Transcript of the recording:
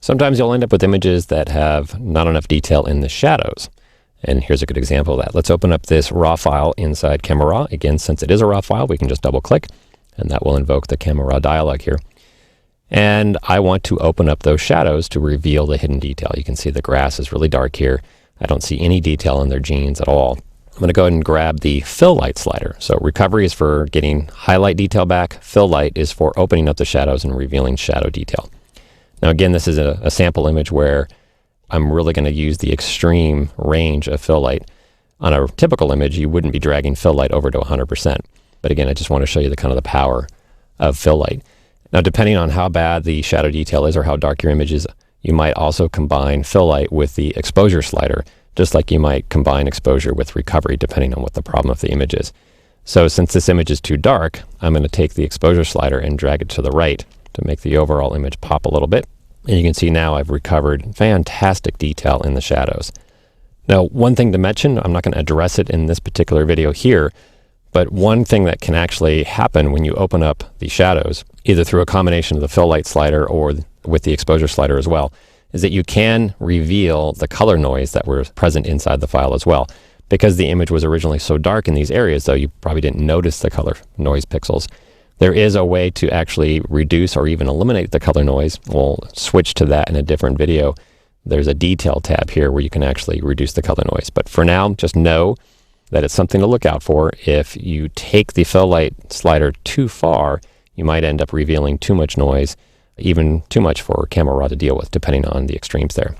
Sometimes you'll end up with images that have not enough detail in the shadows. And here's a good example of that. Let's open up this raw file inside Camera Raw. Again, since it is a raw file, we can just double click and that will invoke the Camera Raw dialog here. And I want to open up those shadows to reveal the hidden detail. You can see the grass is really dark here. I don't see any detail in their jeans at all. I'm going to go ahead and grab the fill light slider. So recovery is for getting highlight detail back. Fill light is for opening up the shadows and revealing shadow detail. Now again, this is a sample image where I'm really going to use the extreme range of fill light. On a typical image, you wouldn't be dragging fill light over to 100%. But again, I just want to show you the kind of the power of fill light. Now, depending on how bad the shadow detail is or how dark your image is, you might also combine fill light with the exposure slider, just like you might combine exposure with recovery, depending on what the problem of the image is. So since this image is too dark, I'm going to take the exposure slider and drag it to the right to make the overall image pop a little bit. And you can see now I've recovered fantastic detail in the shadows. Now, one thing to mention, I'm not going to address it in this particular video here, but one thing that can actually happen when you open up the shadows, either through a combination of the fill light slider or with the exposure slider as well, is that you can reveal the color noise that were present inside the file as well. Because the image was originally so dark in these areas, though, you probably didn't notice the color noise pixels. There is a way to actually reduce or even eliminate the color noise. We'll switch to that in a different video. There's a detail tab here where you can actually reduce the color noise. But for now, just know that it's something to look out for. If you take the fill light slider too far, you might end up revealing too much noise, even too much for Camera Raw to deal with, depending on the extremes there.